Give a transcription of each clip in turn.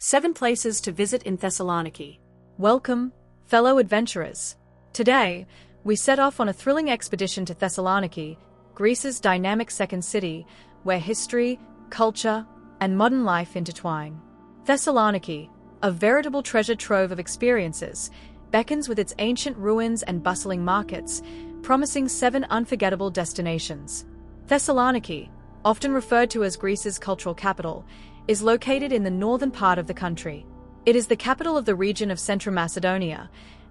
7 places to visit in Thessaloniki. Welcome, fellow adventurers. Today, we set off on a thrilling expedition to Thessaloniki, Greece's dynamic second city, where history, culture, and modern life intertwine. Thessaloniki, a veritable treasure trove of experiences, beckons with its ancient ruins and bustling markets, promising 7 unforgettable destinations. Thessaloniki, often referred to as Greece's cultural capital, is located in the northern part of the country. It is the capital of the region of Central Macedonia,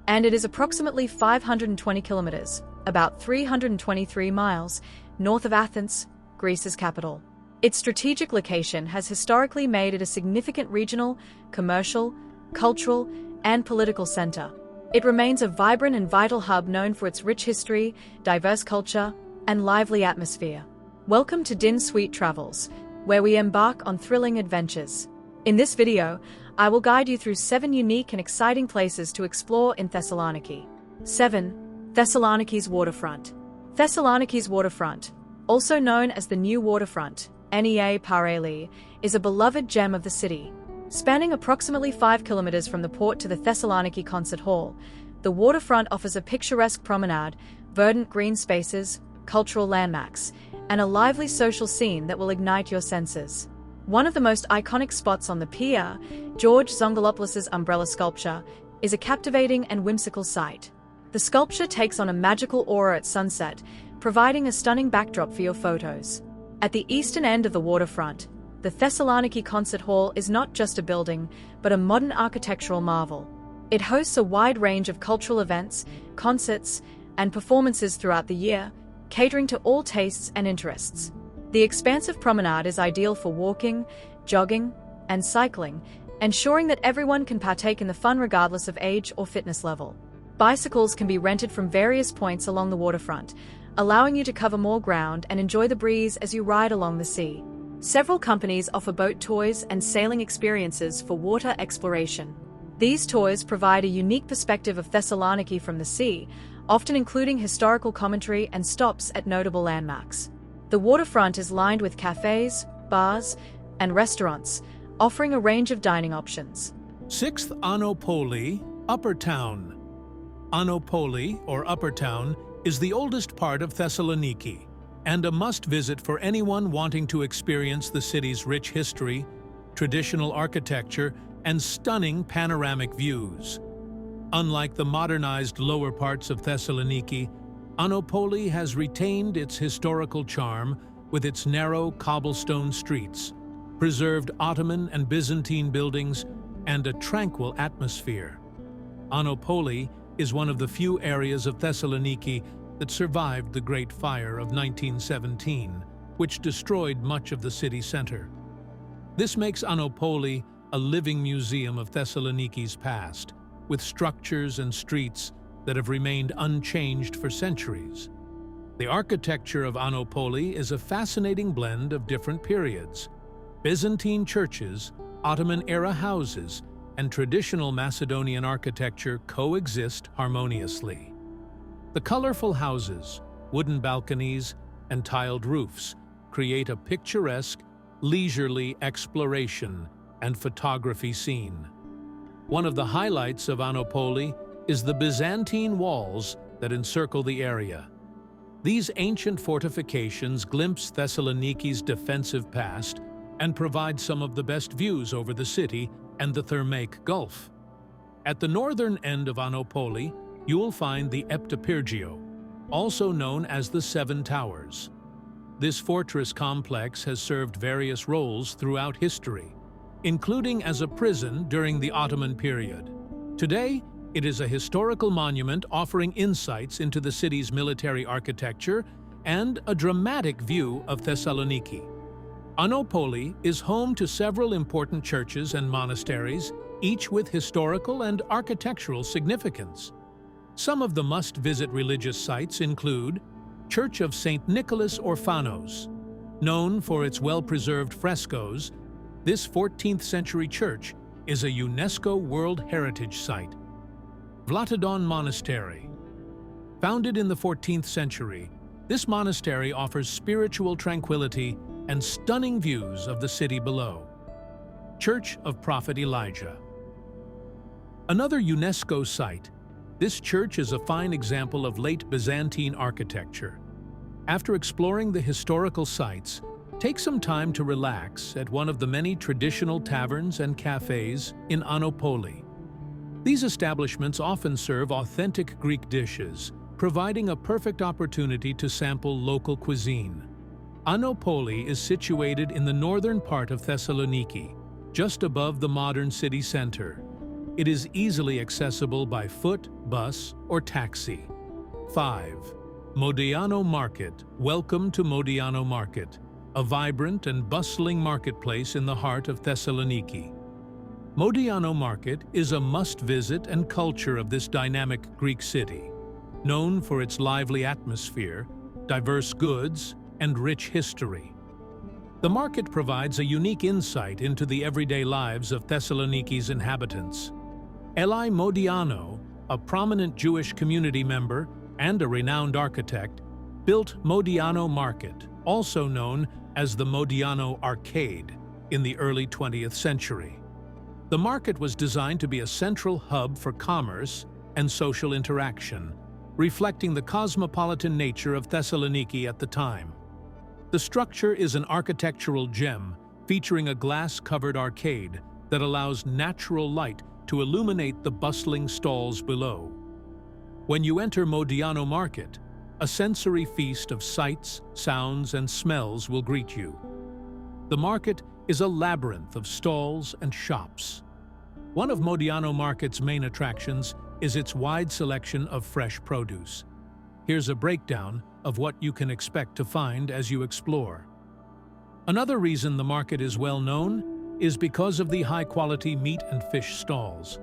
and it is approximately 520 kilometers, about 323 miles, north of Athens, Greece's capital. Its strategic location has historically made it a significant regional, commercial, cultural, and political center. It remains a vibrant and vital hub known for its rich history, diverse culture, and lively atmosphere. Welcome to Din Sweet Travels, where we embark on thrilling adventures. In this video, I will guide you through 7 unique and exciting places to explore in Thessaloniki. 7. Thessaloniki's waterfront. Thessaloniki's waterfront, also known as the New Waterfront, NEA Paraleli, is a beloved gem of the city. Spanning approximately 5 kilometers from the port to the Thessaloniki Concert Hall, the waterfront offers a picturesque promenade, verdant green spaces, cultural landmarks, and a lively social scene that will ignite your senses. One of the most iconic spots on the pier, George Zongalopoulos' umbrella sculpture, is a captivating and whimsical sight. The sculpture takes on a magical aura at sunset, providing a stunning backdrop for your photos. At the eastern end of the waterfront, the Thessaloniki Concert Hall is not just a building, but a modern architectural marvel. It hosts a wide range of cultural events, concerts, and performances throughout the year, catering to all tastes and interests. The expansive promenade is ideal for walking, jogging, and cycling, ensuring that everyone can partake in the fun regardless of age or fitness level. Bicycles can be rented from various points along the waterfront, allowing you to cover more ground and enjoy the breeze as you ride along the sea. Several companies offer boat tours and sailing experiences for water exploration. These tours provide a unique perspective of Thessaloniki from the sea, often including historical commentary and stops at notable landmarks. The waterfront is lined with cafes, bars, and restaurants, offering a range of dining options. 6th Anopoli, Upper Town. Anopoli, or Upper Town, is the oldest part of Thessaloniki, and a must-visit for anyone wanting to experience the city's rich history, traditional architecture, and stunning panoramic views. Unlike the modernized lower parts of Thessaloniki, Anopoli has retained its historical charm with its narrow cobblestone streets, preserved Ottoman and Byzantine buildings, and a tranquil atmosphere. Anopoli is one of the few areas of Thessaloniki that survived the Great Fire of 1917, which destroyed much of the city center. This makes Anopoli a living museum of Thessaloniki's past, with structures and streets that have remained unchanged for centuries. The architecture of Anopoli is a fascinating blend of different periods. Byzantine churches, Ottoman-era houses, and traditional Macedonian architecture coexist harmoniously. The colorful houses, wooden balconies, and tiled roofs create a picturesque, leisurely exploration and photography scene. One of the highlights of Anopoli is the Byzantine walls that encircle the area. These ancient fortifications glimpse Thessaloniki's defensive past and provide some of the best views over the city and the Thermaic Gulf. At the northern end of Anopoli, you will find the Epitapyrgio, also known as the 7 Towers. This fortress complex has served various roles throughout history, including as a prison during the Ottoman period. Today, it is a historical monument offering insights into the city's military architecture and a dramatic view of Thessaloniki. Anopoli is home to several important churches and monasteries, each with historical and architectural significance. Some of the must-visit religious sites include Church of St. Nicholas Orphanos. Known for its well-preserved frescoes, this 14th-century church is a UNESCO World Heritage Site. Vlatodon Monastery. Founded in the 14th century, this monastery offers spiritual tranquility and stunning views of the city below. Church of Prophet Elijah. Another UNESCO site, this church is a fine example of late Byzantine architecture. After exploring the historical sites, take some time to relax at one of the many traditional taverns and cafes in Anopoli. These establishments often serve authentic Greek dishes, providing a perfect opportunity to sample local cuisine. Anopoli is situated in the northern part of Thessaloniki, just above the modern city center. It is easily accessible by foot, bus, or taxi. 5. Modiano Market. Welcome to Modiano Market, a vibrant and bustling marketplace in the heart of Thessaloniki. Modiano Market is a must-visit and culture of this dynamic Greek city, known for its lively atmosphere, diverse goods, and rich history. The market provides a unique insight into the everyday lives of Thessaloniki's inhabitants. Eli Modiano, a prominent Jewish community member and a renowned architect, built Modiano Market, also known as the Modiano Arcade, in the early 20th century. The market was designed to be a central hub for commerce and social interaction, reflecting the cosmopolitan nature of Thessaloniki at the time. The structure is an architectural gem featuring a glass-covered arcade that allows natural light to illuminate the bustling stalls below. When you enter Modiano Market, a sensory feast of sights, sounds, and smells will greet you. The market is a labyrinth of stalls and shops. One of Modiano Market's main attractions is its wide selection of fresh produce. Here's a breakdown of what you can expect to find as you explore. Another reason the market is well known is because of the high-quality meat and fish stalls.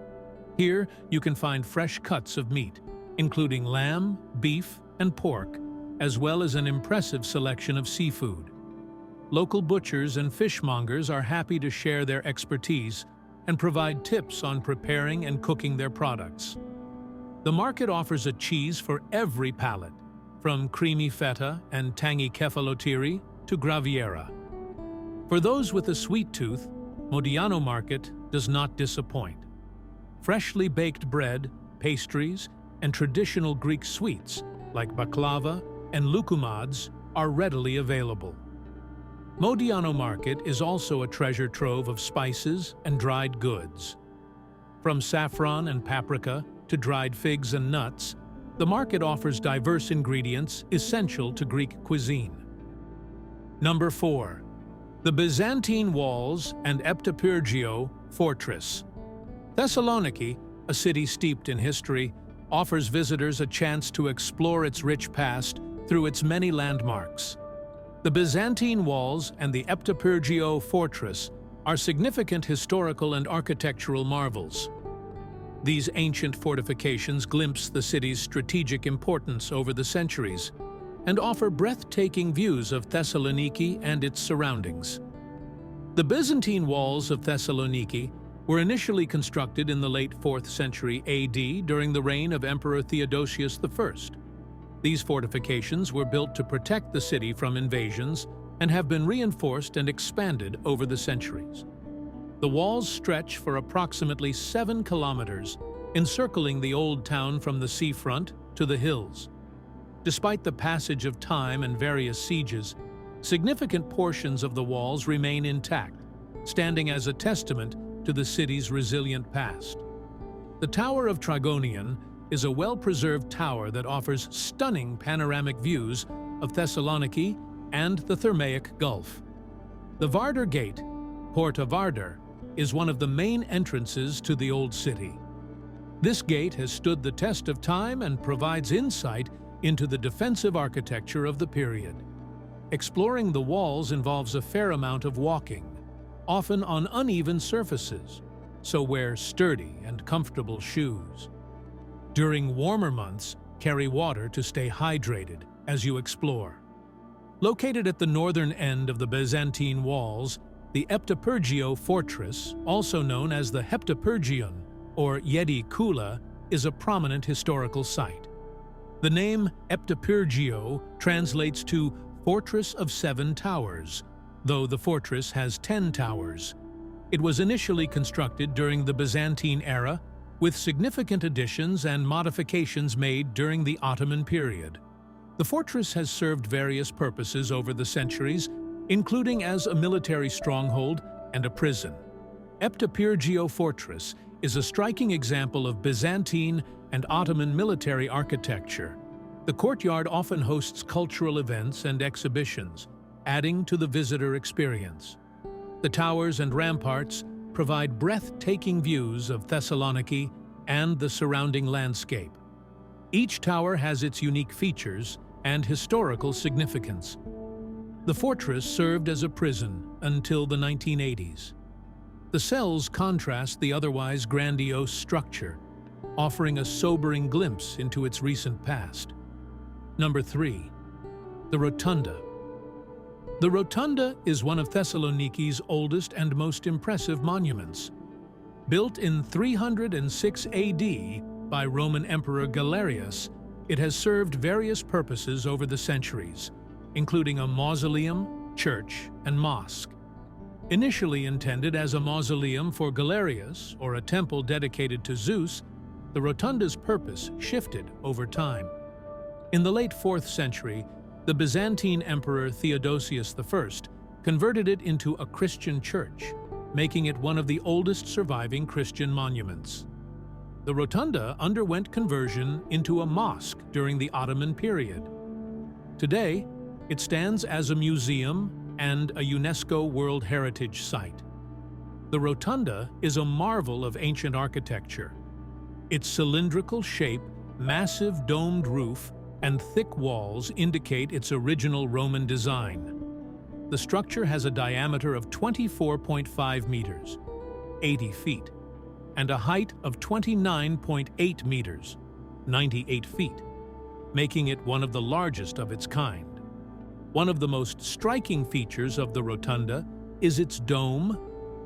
Here, you can find fresh cuts of meat, including lamb, beef, and pork, as well as an impressive selection of seafood. Local butchers and fishmongers are happy to share their expertise and provide tips on preparing and cooking their products. The market offers a cheese for every palate, from creamy feta and tangy kefalotiri to graviera. For those with a sweet tooth, Modiano Market does not disappoint. Freshly baked bread, pastries, and traditional Greek sweets like baklava and loukoumades are readily available. Modiano Market is also a treasure trove of spices and dried goods. From saffron and paprika to dried figs and nuts, the market offers diverse ingredients essential to Greek cuisine. Number 4. The Byzantine Walls and Eptapyrgio Fortress. Thessaloniki, a city steeped in history, offers visitors a chance to explore its rich past through its many landmarks. The Byzantine Walls and the Eptapyrgio Fortress are significant historical and architectural marvels. These ancient fortifications glimpse the city's strategic importance over the centuries and offer breathtaking views of Thessaloniki and its surroundings. The Byzantine walls of Thessaloniki were initially constructed in the late 4th century AD during the reign of Emperor Theodosius I. These fortifications were built to protect the city from invasions and have been reinforced and expanded over the centuries. The walls stretch for approximately 7 kilometers, encircling the old town from the seafront to the hills. Despite the passage of time and various sieges, significant portions of the walls remain intact, standing as a testament to the city's resilient past. The Tower of Trigonion is a well-preserved tower that offers stunning panoramic views of Thessaloniki and the Thermaic Gulf. The Vardar Gate, Porta Vardar, is one of the main entrances to the Old City. This gate has stood the test of time and provides insight into the defensive architecture of the period. Exploring the walls involves a fair amount of walking, often on uneven surfaces, so wear sturdy and comfortable shoes. During warmer months, carry water to stay hydrated as you explore. Located at the northern end of the Byzantine walls, the Eptapyrgio Fortress, also known as the Heptapyrgion or Yedi Kula, is a prominent historical site. The name Eptapyrgio translates to Fortress of 7 Towers, though the fortress has 10 towers. It was initially constructed during the Byzantine era, with significant additions and modifications made during the Ottoman period. The fortress has served various purposes over the centuries, including as a military stronghold and a prison. Eptepyrgio Fortress is a striking example of Byzantine and Ottoman military architecture. The courtyard often hosts cultural events and exhibitions, adding to the visitor experience. The towers and ramparts provide breathtaking views of Thessaloniki and the surrounding landscape. Each tower has its unique features and historical significance. The fortress served as a prison until the 1980s. The cells contrast the otherwise grandiose structure, offering a sobering glimpse into its recent past. Number 3. The Rotunda. The Rotunda is one of Thessaloniki's oldest and most impressive monuments. Built in 306 AD by Roman Emperor Galerius, it has served various purposes over the centuries, including a mausoleum, church, and mosque. Initially intended as a mausoleum for Galerius or a temple dedicated to Zeus, the Rotunda's purpose shifted over time. In the late 4th century, the Byzantine Emperor Theodosius I converted it into a Christian church, making it one of the oldest surviving Christian monuments. The Rotunda underwent conversion into a mosque during the Ottoman period. Today, it stands as a museum and a UNESCO World Heritage Site. The Rotunda is a marvel of ancient architecture. Its cylindrical shape, massive domed roof, and thick walls indicate its original Roman design. The structure has a diameter of 24.5 meters, 80 feet, and a height of 29.8 meters, 98 feet, making it one of the largest of its kind. One of the most striking features of the Rotunda is its dome,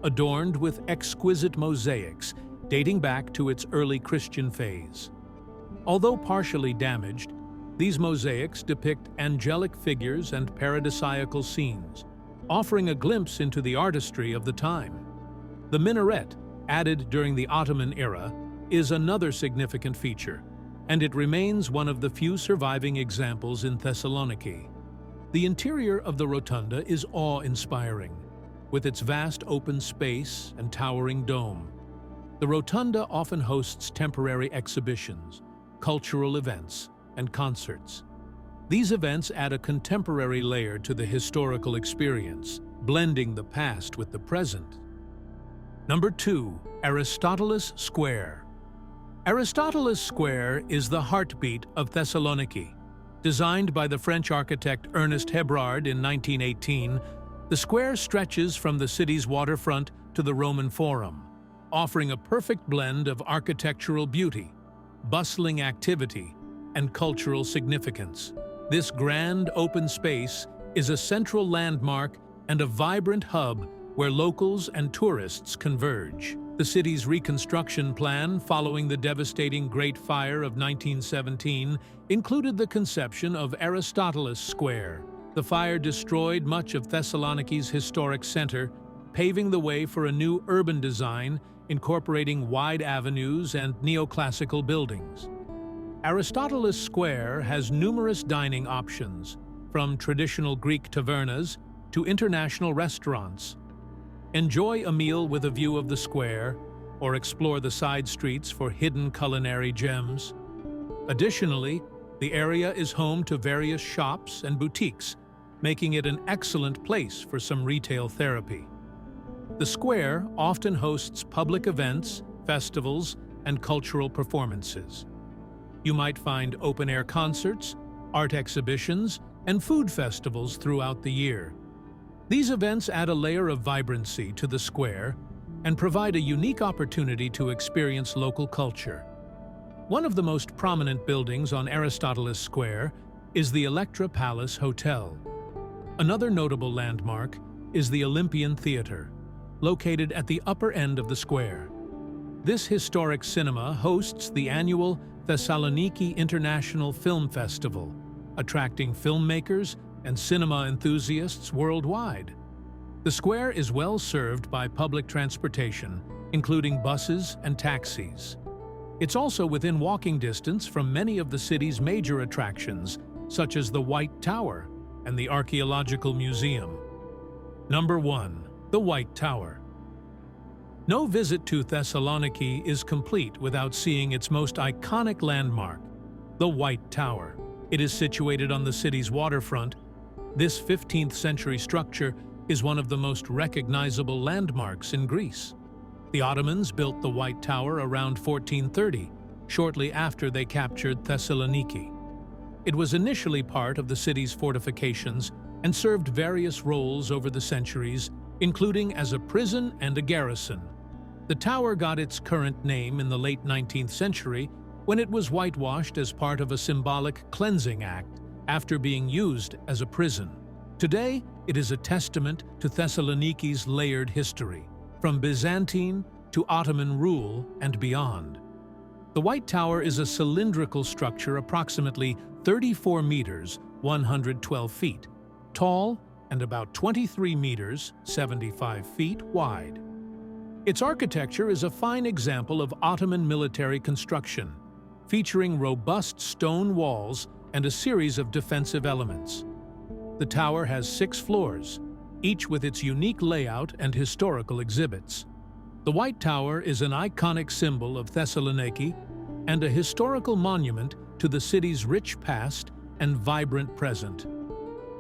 adorned with exquisite mosaics dating back to its early Christian phase. Although partially damaged, these mosaics depict angelic figures and paradisiacal scenes, offering a glimpse into the artistry of the time. The minaret, added during the Ottoman era, is another significant feature, and it remains one of the few surviving examples in Thessaloniki. The interior of the Rotunda is awe-inspiring, with its vast open space and towering dome. The Rotunda often hosts temporary exhibitions, cultural events, and concerts. These events add a contemporary layer to the historical experience, blending the past with the present. Number 2. Aristoteles Square. Aristoteles Square is the heartbeat of Thessaloniki. Designed by the French architect Ernest Hebrard in 1918, the square stretches from the city's waterfront to the Roman Forum, offering a perfect blend of architectural beauty, bustling activity, and cultural significance. This grand open space is a central landmark and a vibrant hub where locals and tourists converge. The city's reconstruction plan following the devastating Great Fire of 1917 included the conception of Aristoteles Square. The fire destroyed much of Thessaloniki's historic center, paving the way for a new urban design incorporating wide avenues and neoclassical buildings. Aristoteles Square has numerous dining options, from traditional Greek tavernas to international restaurants. Enjoy a meal with a view of the square, or explore the side streets for hidden culinary gems. Additionally, the area is home to various shops and boutiques, making it an excellent place for some retail therapy. The square often hosts public events, festivals, and cultural performances. You might find open-air concerts, art exhibitions, and food festivals throughout the year. These events add a layer of vibrancy to the square and provide a unique opportunity to experience local culture. One of the most prominent buildings on Aristoteles Square is the Electra Palace Hotel. Another notable landmark is the Olympian Theater, located at the upper end of the square. This historic cinema hosts the annual Thessaloniki International Film Festival, attracting filmmakers and cinema enthusiasts worldwide. The square is well served by public transportation, including buses and taxis. It's also within walking distance from many of the city's major attractions, such as the White Tower and the Archaeological Museum. Number 1. The White Tower. No visit to Thessaloniki is complete without seeing its most iconic landmark, the White Tower. It is situated on the city's waterfront. This 15th century structure is one of the most recognizable landmarks in Greece. The Ottomans built the White Tower around 1430, shortly after they captured Thessaloniki. It was initially part of the city's fortifications and served various roles over the centuries, including as a prison and a garrison. The tower got its current name in the late 19th century when it was whitewashed as part of a symbolic cleansing act after being used as a prison. Today, it is a testament to Thessaloniki's layered history, from Byzantine to Ottoman rule and beyond. The White Tower is a cylindrical structure approximately 34 meters, 112 feet, tall and about 23 meters, 75 feet wide. Its architecture is a fine example of Ottoman military construction, featuring robust stone walls and a series of defensive elements. The tower has 6 floors, each with its unique layout and historical exhibits. The White Tower is an iconic symbol of Thessaloniki and a historical monument to the city's rich past and vibrant present.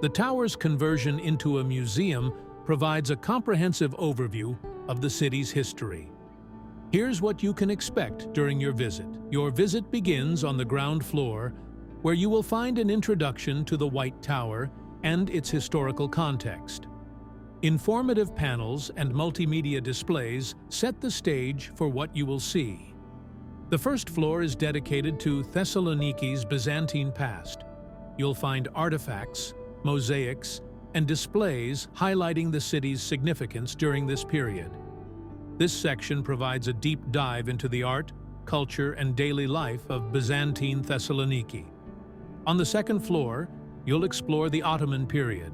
The tower's conversion into a museum provides a comprehensive overview of the city's history. Here's what you can expect during your visit. Your visit begins on the ground floor, where you will find an introduction to the White Tower and its historical context. Informative panels and multimedia displays set the stage for what you will see. The first floor is dedicated to Thessaloniki's Byzantine past. You'll find artifacts, mosaics, and displays highlighting the city's significance during this period. This section provides a deep dive into the art, culture, and daily life of Byzantine Thessaloniki. On the second floor, you'll explore the Ottoman period.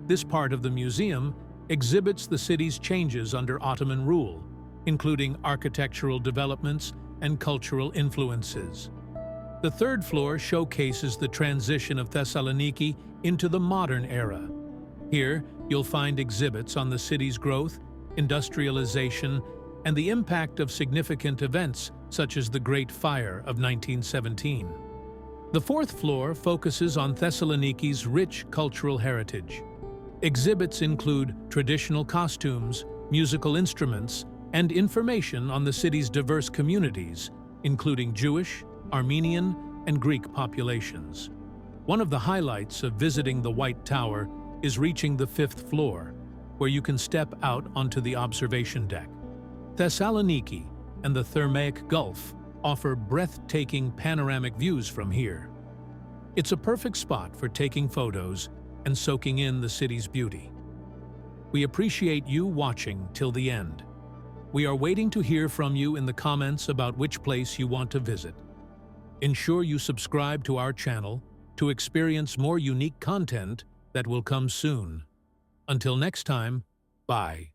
This part of the museum exhibits the city's changes under Ottoman rule, including architectural developments and cultural influences. The third floor showcases the transition of Thessaloniki into the modern era. Here, you'll find exhibits on the city's growth, industrialization, and the impact of significant events such as the Great Fire of 1917. The fourth floor focuses on Thessaloniki's rich cultural heritage. Exhibits include traditional costumes, musical instruments, and information on the city's diverse communities, including Jewish, Armenian, and Greek populations. One of the highlights of visiting the White Tower is reaching the 5th floor, where you can step out onto the observation deck. Thessaloniki and the Thermaic Gulf offer breathtaking panoramic views from here. It's a perfect spot for taking photos and soaking in the city's beauty. We appreciate you watching till the end. We are waiting to hear from you in the comments about which place you want to visit. Ensure you subscribe to our channel to experience more unique content that will come soon. Until next time, bye.